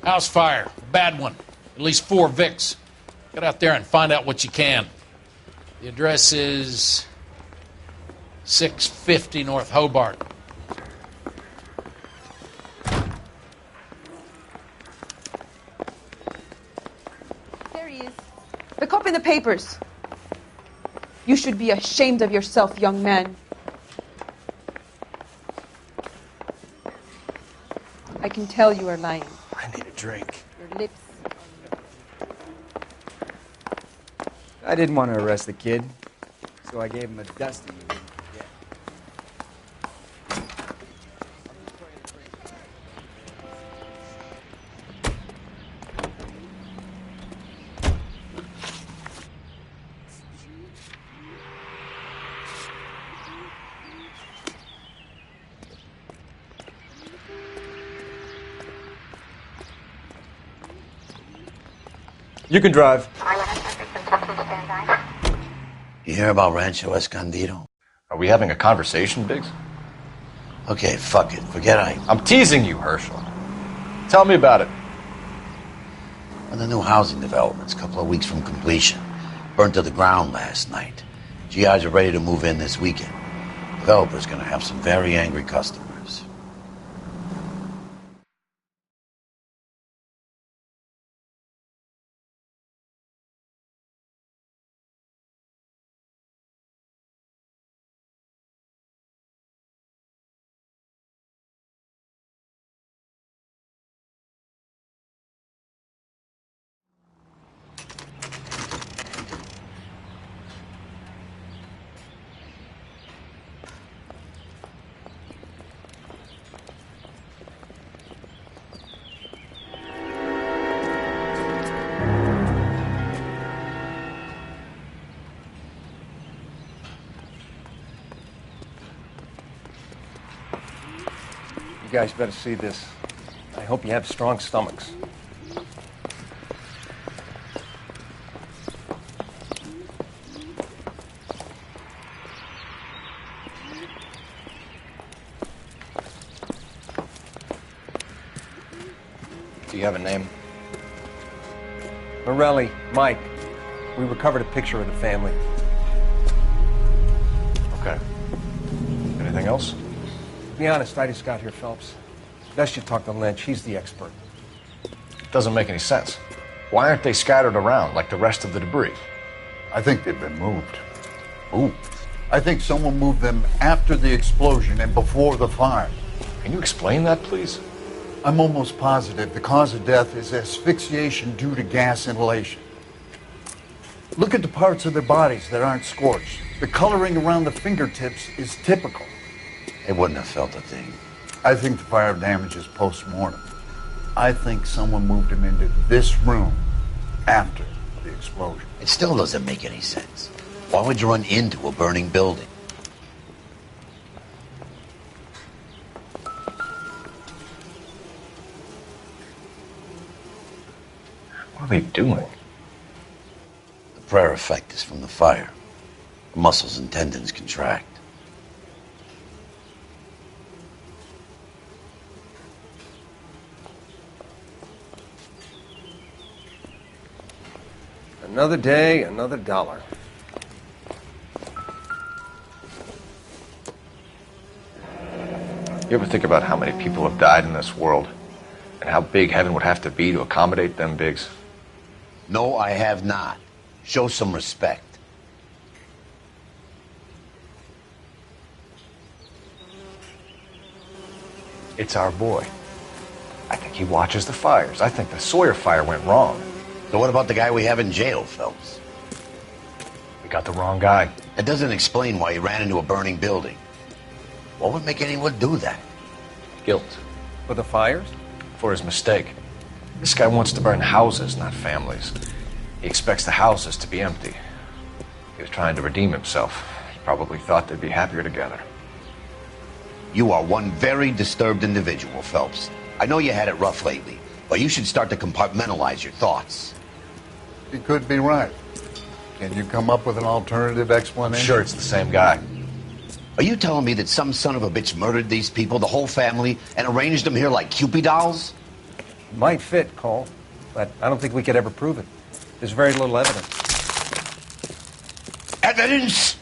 House fire. Bad one. At least 4 Vicks. Get out there and find out what you can. The address is 650 North Hobart. There he is. The cop in the papers. You should be ashamed of yourself, young man. I can tell you are lying. I need a drink. Your lips. I didn't want to arrest the kid, so I gave him a dusting. You can drive. You hear about Rancho Escondido? Are we having a conversation, Biggs? Okay, fuck it. Forget I'm teasing you, Herschel. Tell me about it. One of the new housing developments, a couple of weeks from completion. Burnt to the ground last night. GIs are ready to move in this weekend. Developer's gonna have some very angry customers. You guys better see this. I hope you have strong stomachs. Do you have a name? Morelli, Mike. We recovered a picture of the family. Okay. Anything else? To be honest, I just got here, Phelps. Best you talk to Lynch. He's the expert. Doesn't make any sense. Why aren't they scattered around like the rest of the debris? I think they've been moved. Ooh. I think someone moved them after the explosion and before the fire. Can you explain that, please? I'm almost positive the cause of death is asphyxiation due to gas inhalation. Look at the parts of their bodies that aren't scorched. The coloring around the fingertips is typical. They wouldn't have felt a thing. I think the fire damage is post-mortem. I think someone moved him into this room after the explosion. It still doesn't make any sense. Why would you run into a burning building? What are they doing? The prayer effect is from the fire. The muscles and tendons contract. Another day, another dollar. You ever think about how many people have died in this world? And how big heaven would have to be to accommodate them, Biggs? No, I have not. Show some respect. It's our boy. I think he watches the fires. I think the Sawyer fire went wrong. So what about the guy we have in jail, Phelps? We got the wrong guy. That doesn't explain why he ran into a burning building. What would make anyone do that? Guilt. For the fires? For his mistake. This guy wants to burn houses, not families. He expects the houses to be empty. He was trying to redeem himself. He probably thought they'd be happier together. You are one very disturbed individual, Phelps. I know you had it rough lately, but you should start to compartmentalize your thoughts. He could be right. Can you come up with an alternative explanation? Sure, it's the same guy. Are you telling me that some son of a bitch murdered these people, the whole family, and arranged them here like Cupid dolls? It might fit, Cole, but I don't think we could ever prove it. There's very little evidence. Evidence?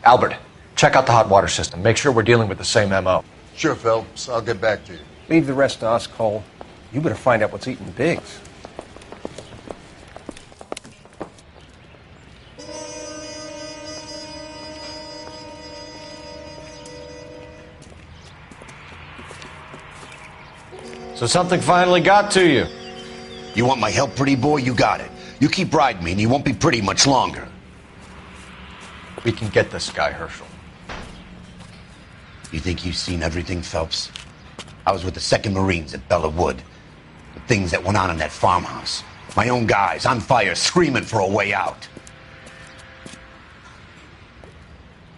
Albert, check out the hot water system. Make sure we're dealing with the same MO. Sure, Phelps. I'll get back to you. Leave the rest to us, Cole. You better find out what's eating Biggs. So something finally got to you. You want my help, pretty boy? You got it. You keep riding me and you won't be pretty much longer. We can get this guy, Herschel. You think you've seen everything, Phelps? I was with the 2nd Marines at Bella Wood. The things that went on in that farmhouse. My own guys on fire, screaming for a way out.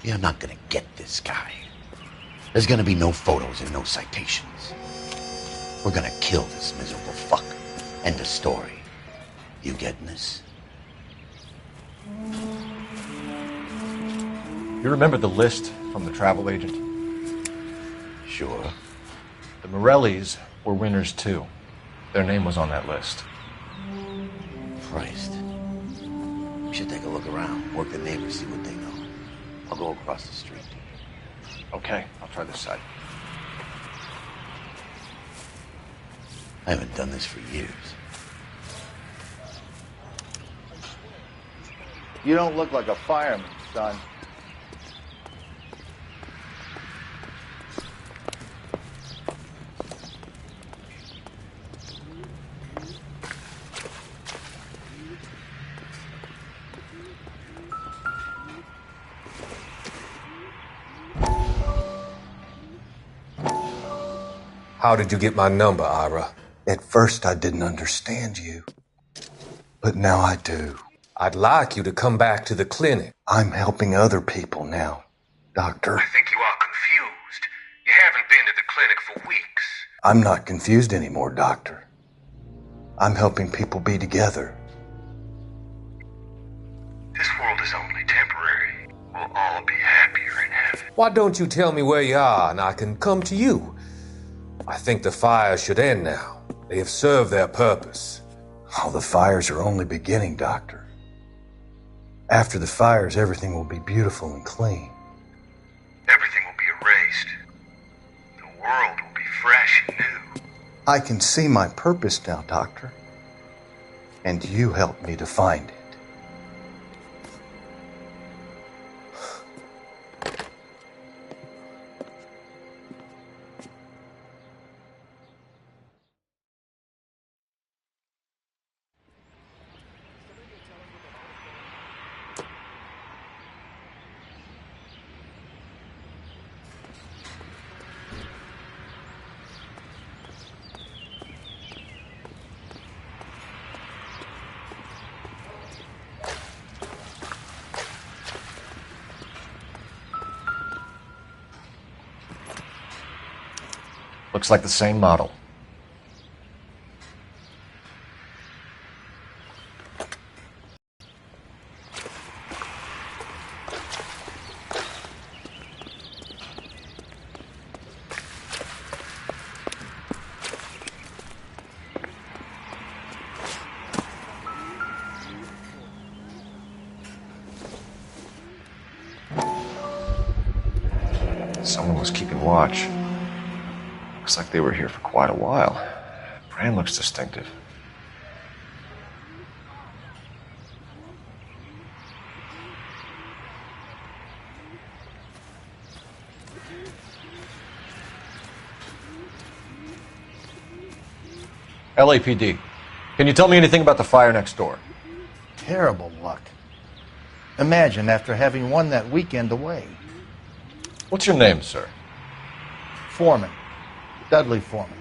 You're not gonna get this guy. There's gonna be no photos and no citations. We're gonna kill this miserable fuck. End of story. You getting this? You remember the list from the travel agent? Sure. The Morellis were winners too. Their name was on that list. Christ. We should take a look around, work the neighbors, see what they know. I'll go across the street. Okay, I'll try this side. I haven't done this for years. You don't look like a fireman, son. How did you get my number, Ira? At first, I didn't understand you. But now I do. I'd like you to come back to the clinic. I'm helping other people now, Doctor. I think you are confused. You haven't been to the clinic for weeks. I'm not confused anymore, Doctor. I'm helping people be together. This world is only temporary. We'll all be happier in heaven. Why don't you tell me where you are and I can come to you? I think the fires should end now. They have served their purpose. Oh, the fires are only beginning, Doctor. After the fires, everything will be beautiful and clean. Everything will be erased. The world will be fresh and new. I can see my purpose now, Doctor. And you helped me to find it. Looks like the same model. Someone was keeping watch. Looks like they were here for quite a while. Brand looks distinctive. LAPD, can you tell me anything about the fire next door? Terrible luck. Imagine after having won that weekend away. What's your name, sir? Foreman. Dudley Foreman.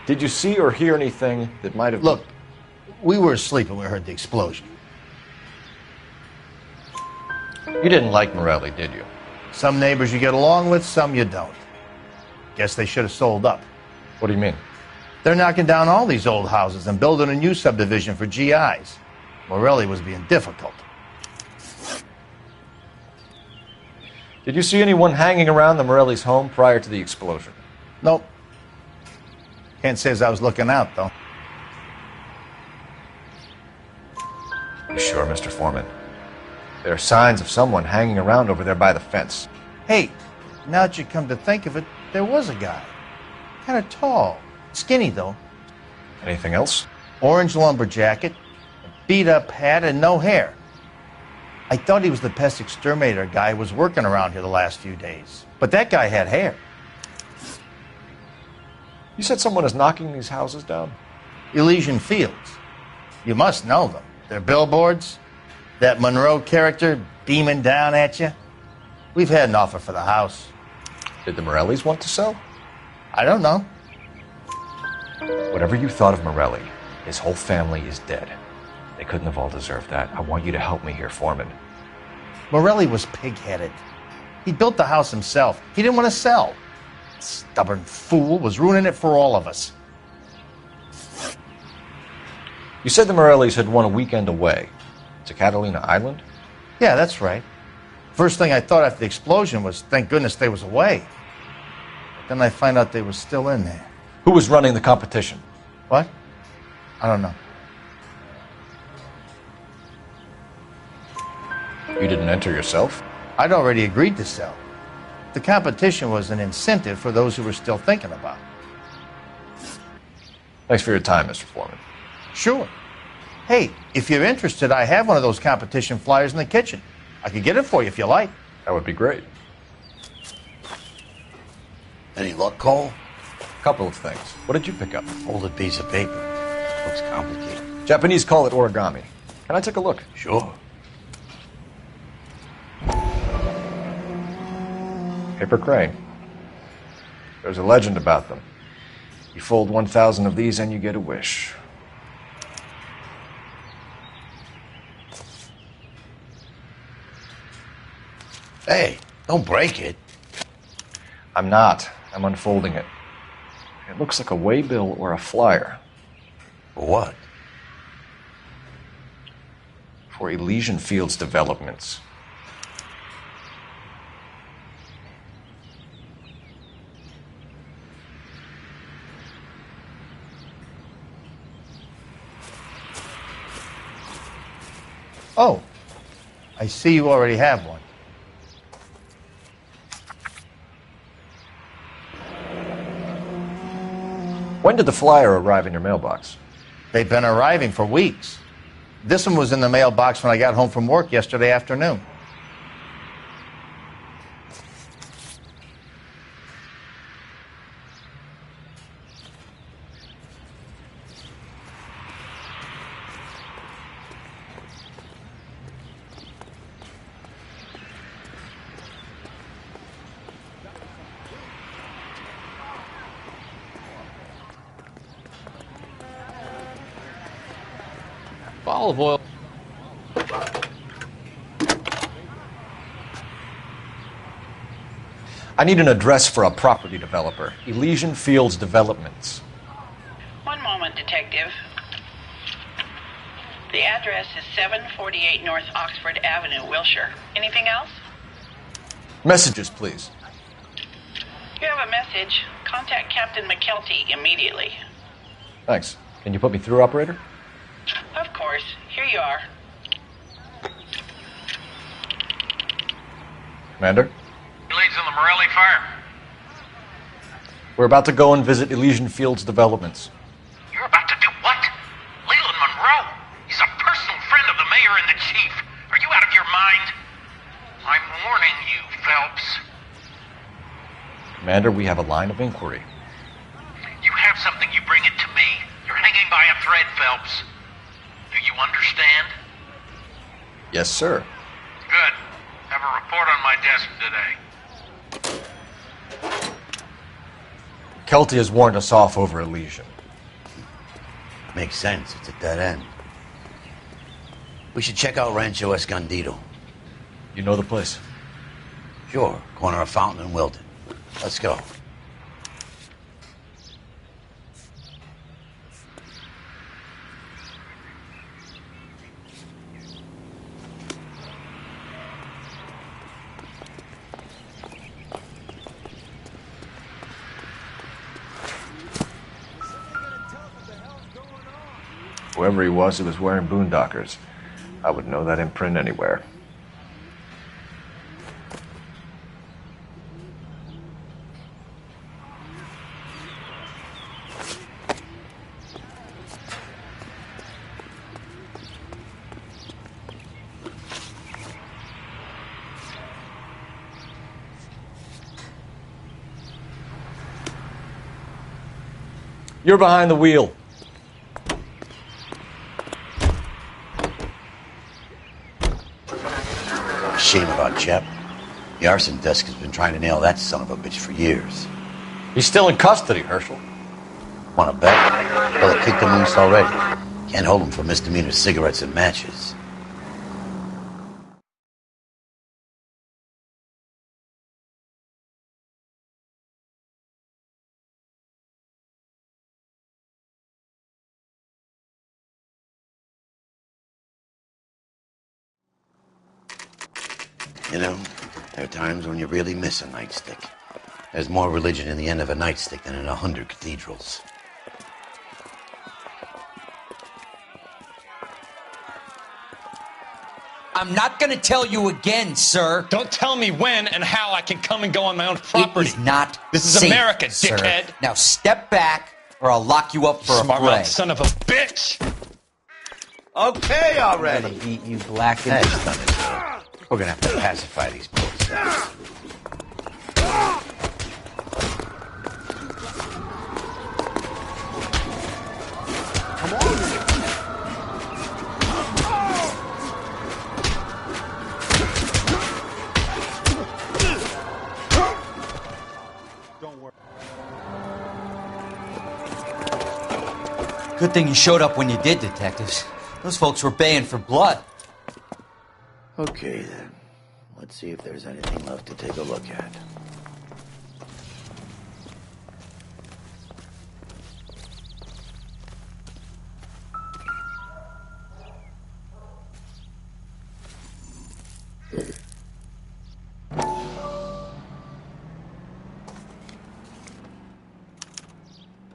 Did you see or hear anything that might have... Look, we were asleep when we heard the explosion. You didn't like Morelli, did you? Some neighbors you get along with, some you don't. Guess they should have sold up. What do you mean? They're knocking down all these old houses and building a new subdivision for GIs. Morelli was being difficult. Did you see anyone hanging around the Morelli's home prior to the explosion? Nope. Can't say as I was looking out, though. You sure, Mr. Foreman? There are signs of someone hanging around over there by the fence. Hey, now that you come to think of it, there was a guy. Kind of tall. Skinny, though. Anything else? Orange lumber jacket, a beat-up hat, and no hair. I thought he was the pest exterminator guy who was working around here the last few days. But that guy had hair. You said someone is knocking these houses down? Elysian Fields. You must know them. They're billboards. That Monroe character beaming down at you. We've had an offer for the house. Did the Morellis want to sell? I don't know. Whatever you thought of Morelli, his whole family is dead. They couldn't have all deserved that. I want you to help me here, Foreman. Morelli was pig-headed. He built the house himself. He didn't want to sell. Stubborn fool was ruining it for all of us. You said the Morellis had won a weekend away to Catalina Island? Yeah, that's right. First thing I thought after the explosion was, thank goodness they was away. But then I find out they were still in there. Who was running the competition? What? I don't know. You didn't enter yourself? I'd already agreed to sell. The competition was an incentive for those who were still thinking about it. Thanks for your time, Mr. Foreman. Sure. Hey, if you're interested, I have one of those competition flyers in the kitchen. I could get it for you if you like. That would be great. Any luck, Cole? Couple of things. What did you pick up? Folded piece of paper. Looks complicated. Japanese call it origami. Can I take a look? Sure. Paper crane. There's a legend about them. You fold 1,000 of these and you get a wish. Hey, don't break it. I'm not. I'm unfolding it. It looks like a waybill or a flyer. For what? For Elysian Fields developments. Oh, I see you already have one. When did the flyer arrive in your mailbox? They've been arriving for weeks. This one was in the mailbox when I got home from work yesterday afternoon. Olive oil. I need an address for a property developer. Elysian Fields Developments. One moment, Detective. The address is 748 North Oxford Avenue, Wilshire. Anything else? Messages, please. You have a message. Contact Captain McKelty immediately. Thanks. Can you put me through, operator? Of course. Here you are. Commander? Leads on the Morelli fire. We're about to go and visit Elysian Fields Developments. You're about to do what? Leland Monroe? He's a personal friend of the mayor and the chief. Are you out of your mind? I'm warning you, Phelps. Commander, we have a line of inquiry. You have something, you bring it to me. You're hanging by a thread, Phelps. Do you understand? Yes, sir. Good. Have a report on my desk today. Kelty has warned us off over Elysian. Makes sense. It's a dead end. We should check out Rancho Escondido. You know the place? Sure. Corner of Fountain and Wilton. Let's go. Whoever he was wearing boondockers. I would know that imprint anywhere. You're behind the wheel. Shame about Jep. The arson desk has been trying to nail that son of a bitch for years. He's still in custody, Herschel. Want to bet? Fella kicked him loose already. Can't hold him for misdemeanor cigarettes and matches. You know, there are times when you really miss a nightstick. There's more religion in the end of a nightstick than in 100 cathedrals. I'm not going to tell you again, sir. Don't tell me when and how I can come and go on my own property. It is not This is safe, America, sir. dickhead. Now step back, or I'll lock you up for Smart a fray. mouth son of a bitch. Okay already. I'm gonna beat you black and That's done it, though. We're gonna have to pacify these poor sons. Come on. Don't worry. Good thing you showed up when you did, detectives. Those folks were baying for blood. Okay, then. Let's see if there's anything left to take a look at.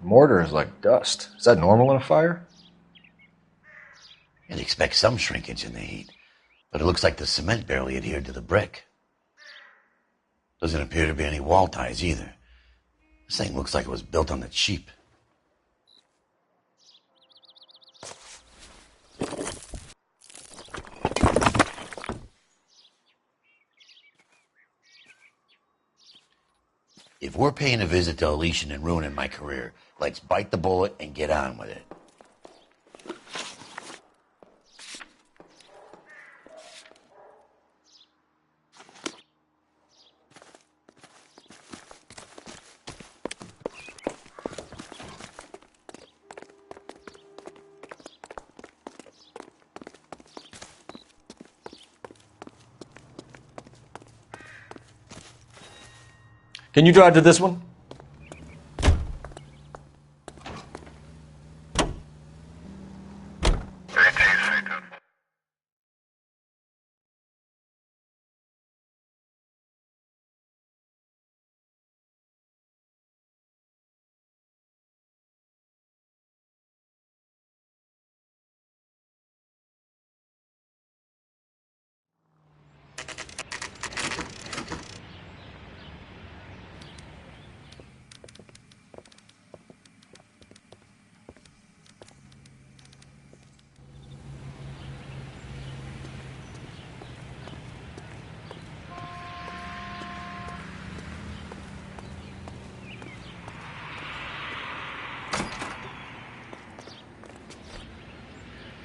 Mortar is like dust. Is that normal in a fire? You'd expect some shrinkage in the heat, but it looks like the cement barely adhered to the brick. Doesn't appear to be any wall ties either. This thing looks like it was built on the cheap. If we're paying a visit to Elysian and ruining my career, let's bite the bullet and get on with it. Can you drive to this one?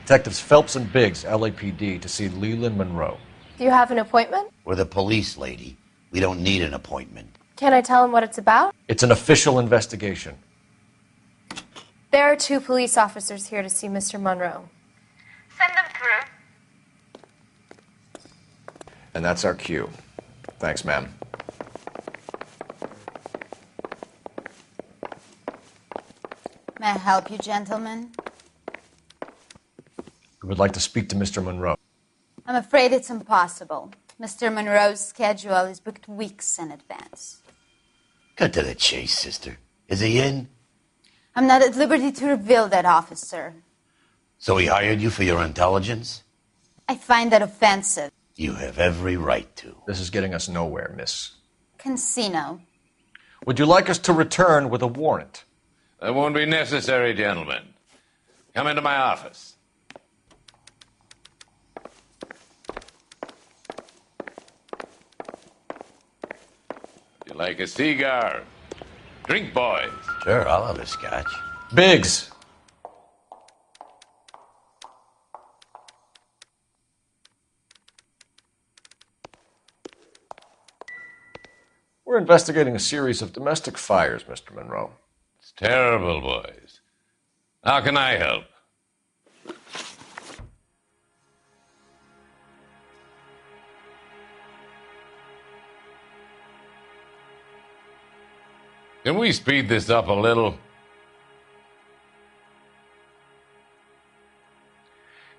Detectives Phelps and Biggs, LAPD, to see Leland Monroe. Do you have an appointment? We're the police, lady. We don't need an appointment. Can I tell him what it's about? It's an official investigation. There are 2 police officers here to see Mr. Monroe. Send them through. And that's our cue. Thanks, ma'am. May I help you, gentlemen? We would like to speak to Mr. Monroe. I'm afraid it's impossible. Mr. Monroe's schedule is booked weeks in advance. Cut to the chase, sister. Is he in? I'm not at liberty to reveal that, officer. So he hired you for your intelligence? I find that offensive. You have every right to. This is getting us nowhere, miss. Casino. Would you like us to return with a warrant? That won't be necessary, gentlemen. Come into my office. You like a cigar? Drink, boys. Sure, I'll have a scotch. Biggs! We're investigating a series of domestic fires, Mr. Monroe. It's terrible, boys. How can I help? Can we speed this up a little?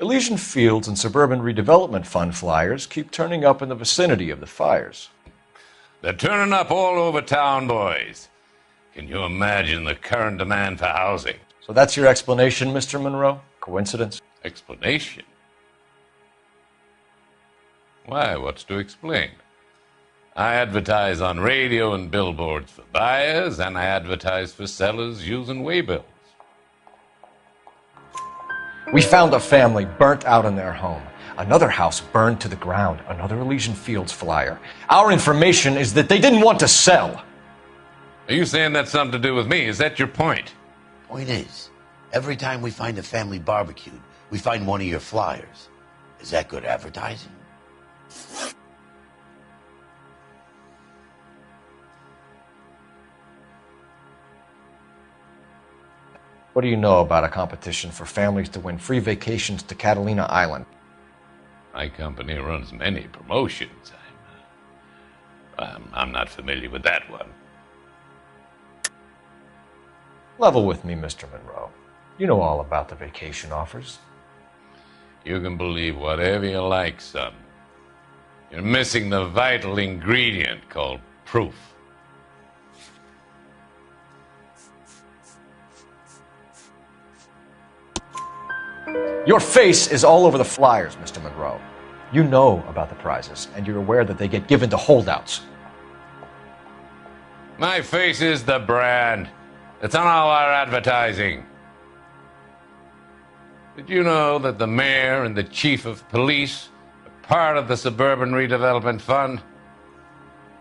Elysian Fields and Suburban Redevelopment Fund flyers keep turning up in the vicinity of the fires. They're turning up all over town, boys. Can you imagine the current demand for housing? So that's your explanation, Mr. Monroe? Coincidence? Explanation? Why, what's to explain? I advertise on radio and billboards for buyers, and I advertise for sellers using waybills. We found a family burnt out in their home. Another house burned to the ground. Another Elysian Fields flyer. Our information is that they didn't want to sell. Are you saying that's something to do with me? Is that your point? Point is, every time we find a family barbecued, we find one of your flyers. Is that good advertising? What do you know about a competition for families to win free vacations to Catalina Island? My company runs many promotions. I'm not familiar with that one. Level with me, Mr. Monroe. You know all about the vacation offers. You can believe whatever you like, son. You're missing the vital ingredient called proof. Your face is all over the flyers, Mr. Monroe. You know about the prizes, and you're aware that they get given to holdouts. My face is the brand. It's on all our advertising. Did you know that the mayor and the chief of police are part of the Suburban Redevelopment Fund?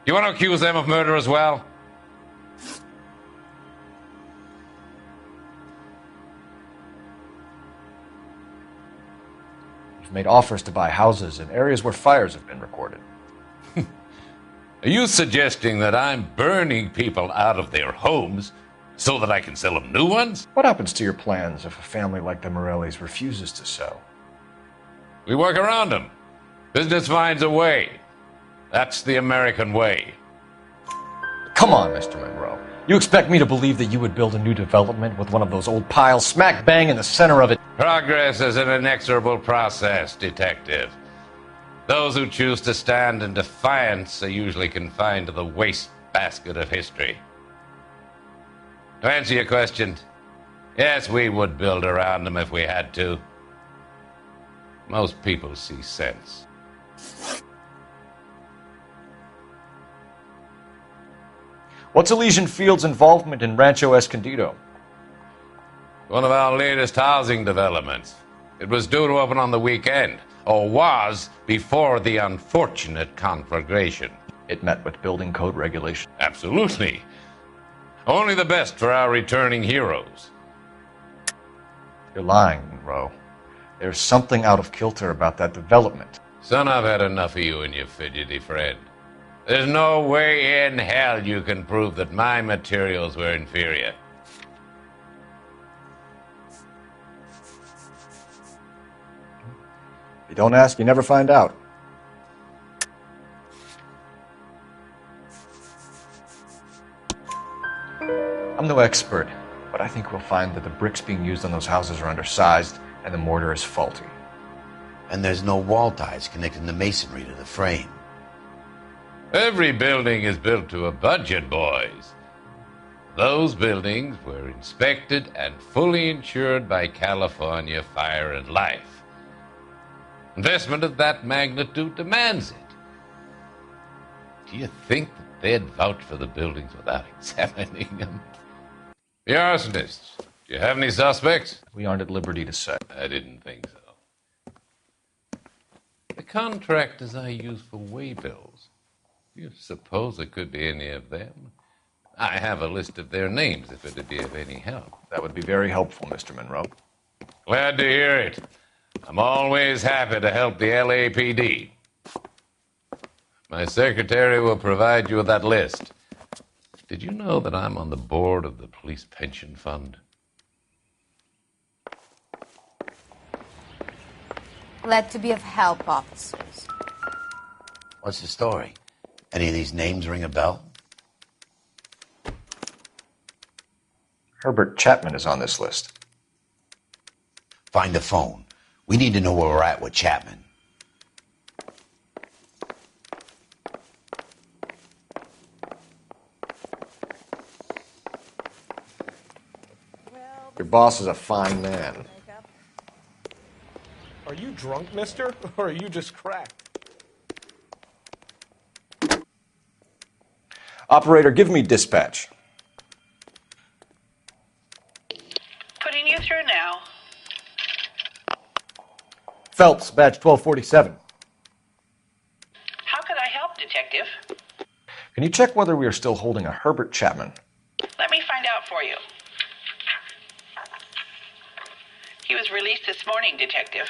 You want to accuse them of murder as well? You've made offers to buy houses in areas where fires have been recorded. Are you suggesting that I'm burning people out of their homes so that I can sell them new ones? What happens to your plans if a family like the Morellis refuses to sell? We work around them. Business finds a way. That's the American way. Come on, Mr. Monroe. You expect me to believe that you would build a new development with one of those old piles smack bang in the center of it? Progress is an inexorable process, detective. Those who choose to stand in defiance are usually confined to the wastebasket of history. To answer your question, yes, we would build around them if we had to. Most people see sense. What's Elysian Fields' involvement in Rancho Escondido? One of our latest housing developments. It was due to open on the weekend, or was before the unfortunate conflagration. It met with building code regulations. Absolutely. Only the best for our returning heroes. You're lying, Monroe. There's something out of kilter about that development. Son, I've had enough of you and your fidgety friend. There's no way in hell you can prove that my materials were inferior. If you don't ask, you never find out. I'm no expert, but I think we'll find that the bricks being used on those houses are undersized and the mortar is faulty. And there's no wall ties connecting the masonry to the frame. Every building is built to a budget, boys. Those buildings were inspected and fully insured by California Fire and Life. Investment of that magnitude demands it. Do you think that they'd vouch for the buildings without examining them? The arsonists. Do you have any suspects? We aren't at liberty to say. I didn't think so. The contractors I use for waybills. Do you suppose it could be any of them? I have a list of their names if it'd be of any help. That would be very helpful, Mr. Monroe. Glad to hear it. I'm always happy to help the LAPD. My secretary will provide you with that list. Did you know that I'm on the board of the police pension fund? Glad to be of help, officers. What's the story? Any of these names ring a bell? Herbert Chapman is on this list. Find a phone. We need to know where we're at with Chapman. Your boss is a fine man. Are you drunk, mister? Or are you just cracked? Operator, give me dispatch. Putting you through now. Phelps, badge 1247. How could I help, Detective? Can you check whether we are still holding a Herbert Chapman? Let me find out for you. He was released this morning, Detective.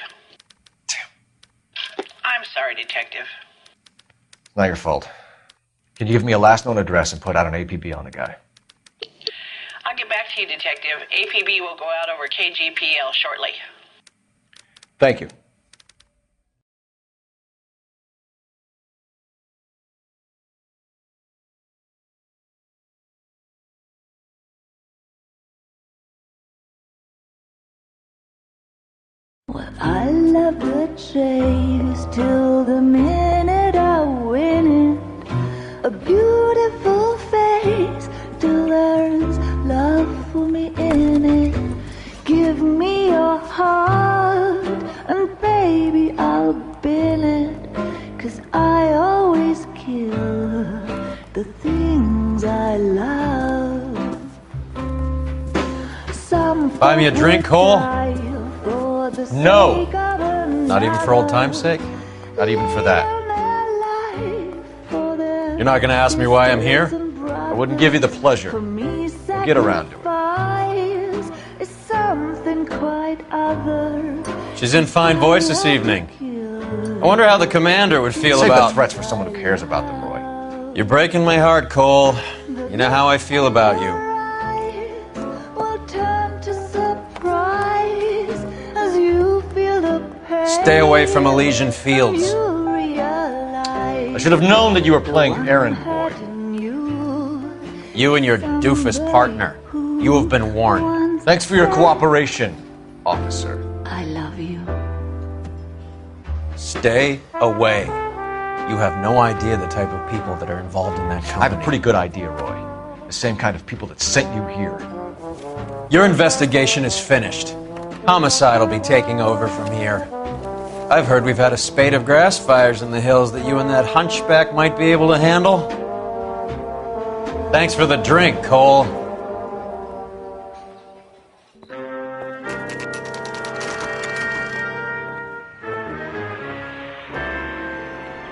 Damn. I'm sorry, Detective. Not your fault. Can you give me a last known address and put out an APB on the guy? I'll get back to you, Detective. APB will go out over KGPL shortly. Thank you. Well, I love the chase till the minute I win it. A beautiful face till there's love for me in it. Give me your heart and baby I'll bin it. 'Cause I always kill the things I love. Some Buy me a drink, Cole? No. Not even for old time's sake? Not even for that. You're not going to ask me why I'm here? I wouldn't give you the pleasure. We'll get around to it. Is something quite other. She's in fine voice this evening. I wonder how the commander would feel Save about... the threats for someone who cares about them, Roy. You're breaking my heart, Cole. You know how I feel about you. Stay away from Elysian Fields. I should have known that you were playing errand boy. You and your doofus partner. You have been warned. Thanks for your cooperation, officer. I love you. Stay away. You have no idea the type of people that are involved in that company. I have a pretty good idea, Roy. The same kind of people that sent you here. Your investigation is finished. Homicide will be taking over from here. I've heard we've had a spate of grass fires in the hills that you and that hunchback might be able to handle. Thanks for the drink, Cole.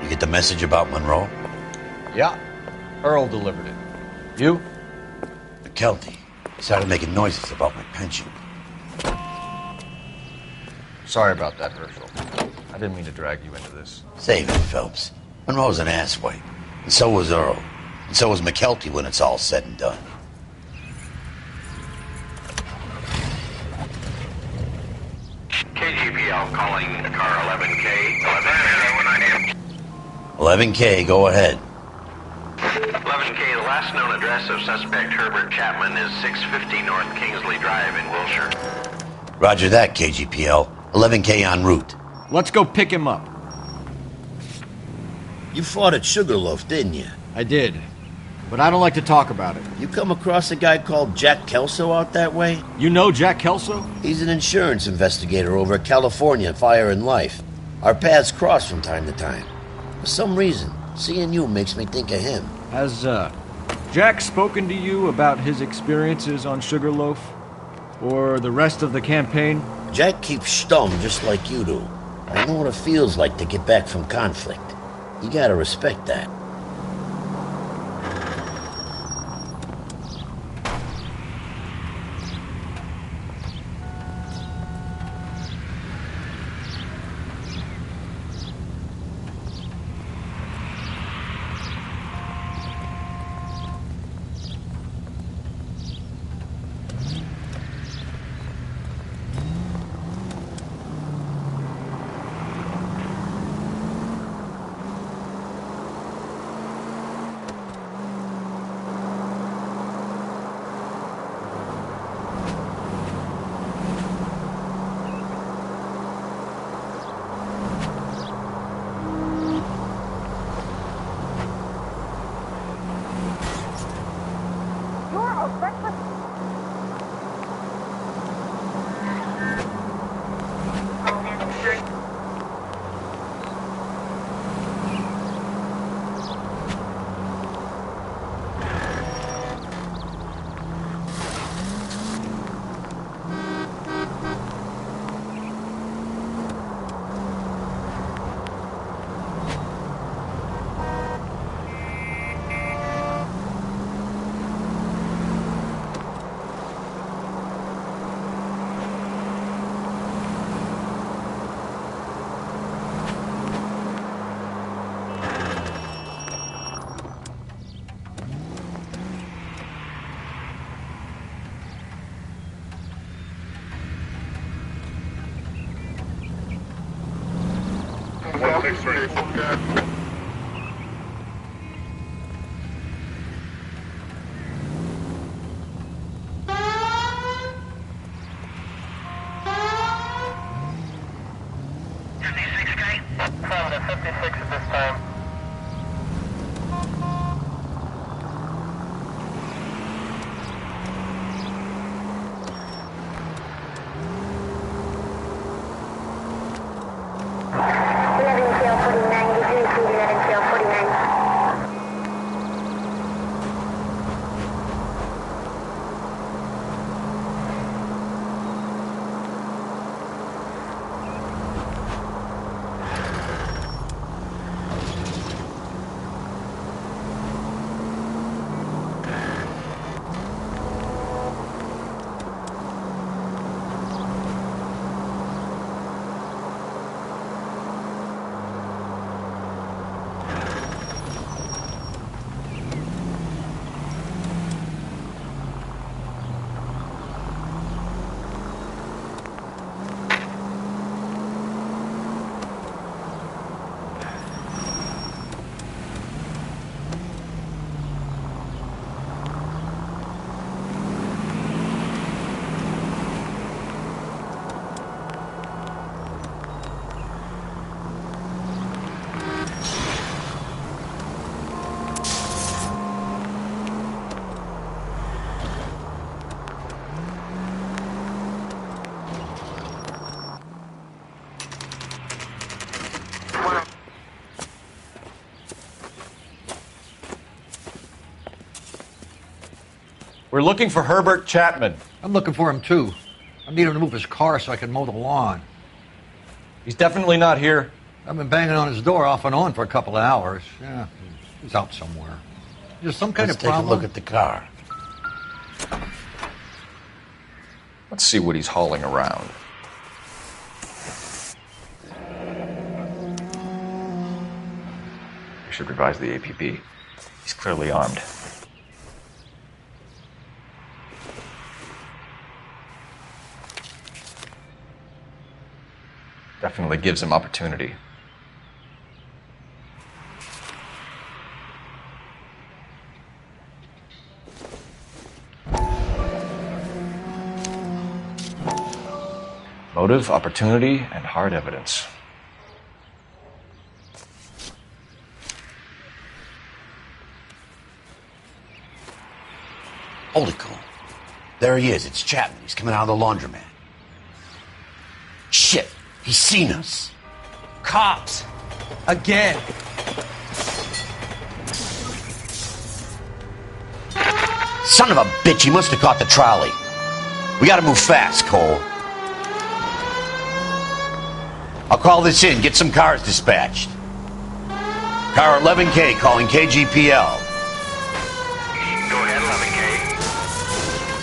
You get the message about Monroe? Yeah. Earl delivered it. You? McKelty. He started making noises about my pension. Sorry about that, Herschel. I didn't mean to drag you into this. Save it, Phelps. Monroe's an asswipe. And so was Earl. And so was McKelty when it's all said and done. KGPL calling car 11K. 11K, go ahead. 11K, the last known address of suspect Herbert Chapman is 650 North Kingsley Drive in Wilshire. Roger that, KGPL. 11K en route. Let's go pick him up. You fought at Sugarloaf, didn't you? I did. but I don't like to talk about it. You come across a guy called Jack Kelso out that way? You know Jack Kelso? He's an insurance investigator over at California Fire and Life. Our paths cross from time to time. For some reason, seeing you makes me think of him. Has, Jack spoken to you about his experiences on Sugarloaf? Or the rest of the campaign? Jack keeps stum just like you do. I know what it feels like to get back from conflict. You gotta respect that. We're looking for Herbert Chapman. I'm looking for him, too. I need him to move his car so I can mow the lawn. He's definitely not here. I've been banging on his door off and on for a couple of hours. Yeah, he's out somewhere. There's some kind Let's of problem. take a look at the car. Let's see what he's hauling around. We should revise the APB. He's clearly armed. Definitely gives him opportunity. Motive, opportunity, and hard evidence. Hold it, Cole. There he is. It's Chapman. He's coming out of the laundromat. Shit. He's seen us. Cops. Again. Son of a bitch. He must have caught the trolley. We gotta move fast, Cole. I'll call this in. Get some cars dispatched. Car 11K calling KGPL. Go ahead, 11K.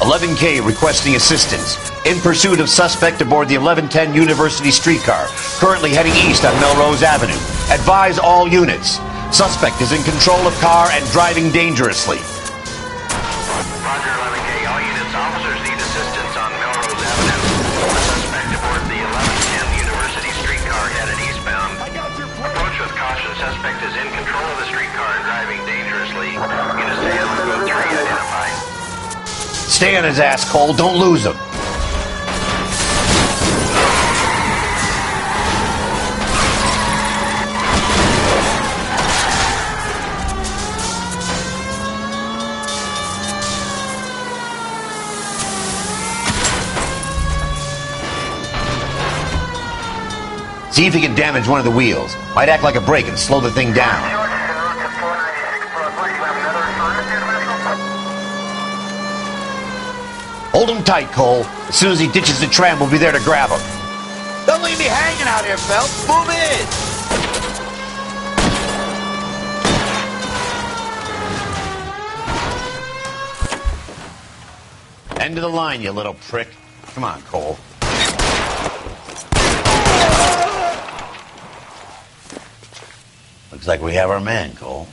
11K requesting assistance. In pursuit of suspect aboard the 1110 University streetcar, currently heading east on Melrose Avenue. Advise all units. Suspect is in control of car and driving dangerously. Roger, 11K. All units, officers need assistance on Melrose Avenue. A suspect aboard the 1110 University streetcar headed eastbound. Approach with caution. Suspect is in control of the streetcar and driving dangerously. Units to handle road 3 identified. Stay on his ass, Cole. Don't lose him. See if he can damage one of the wheels. Might act like a brake and slow the thing down. Hold him tight, Cole. As soon as he ditches the tram, we'll be there to grab him. Don't leave me hanging out here, Phelps. Move in. End of the line, you little prick. Come on, Cole. Looks like we have our man, Cole.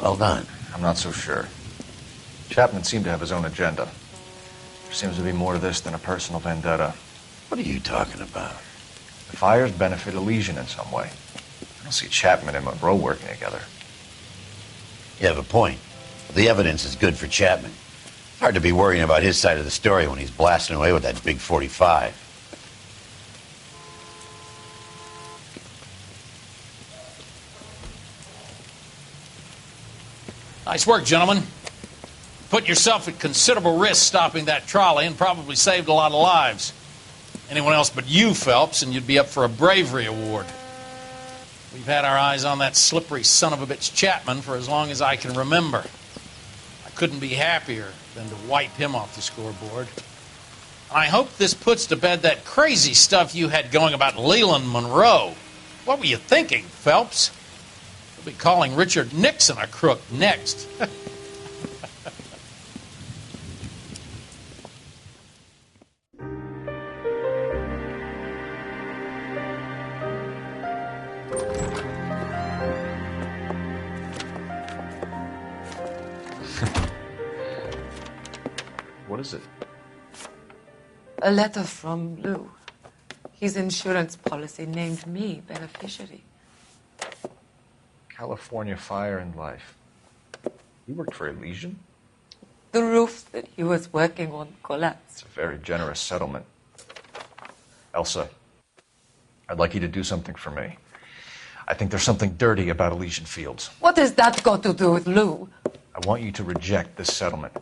Well done. I'm not so sure. Chapman seemed to have his own agenda. There seems to be more to this than a personal vendetta. What are you talking about? The fires benefit Elysian in some way. I don't see Chapman and Monroe working together. You have a point. The evidence is good for Chapman. It's hard to be worrying about his side of the story when he's blasting away with that big 45. Nice work, gentlemen. Put yourself at considerable risk stopping that trolley and probably saved a lot of lives. Anyone else but you, Phelps, and you'd be up for a bravery award. We've had our eyes on that slippery son of a bitch Chapman for as long as I can remember. I couldn't be happier than to wipe him off the scoreboard. I hope this puts to bed that crazy stuff you had going about Leland Monroe. What were you thinking, Phelps? We'll be calling Richard Nixon a crook next. What is it? A letter from Lou. His insurance policy named me beneficiary. California Fire and Life. You worked for Elysian? The roof that he was working on collapsed. It's a very generous settlement. Elsa, I'd like you to do something for me. I think there's something dirty about Elysian Fields. What has that got to do with Lou? I want you to reject this settlement.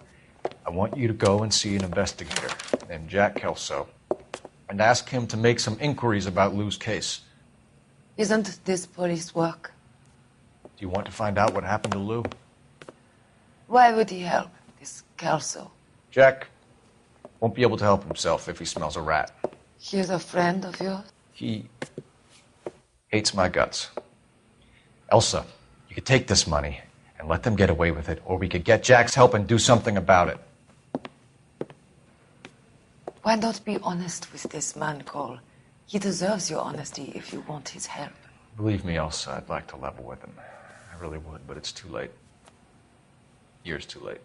I want you to go and see an investigator named Jack Kelso and ask him to make some inquiries about Lou's case. Isn't this police work? Do you want to find out what happened to Lou? Why would he help, this Kelso? Jack won't be able to help himself if he smells a rat. He's a friend of yours? He hates my guts. Elsa, you could take this money and let them get away with it, or we could get Jack's help and do something about it. Why not be honest with this man, Cole? He deserves your honesty if you want his help. Believe me, Elsa, I'd like to level with him. I really would, but it's too late. Years too late.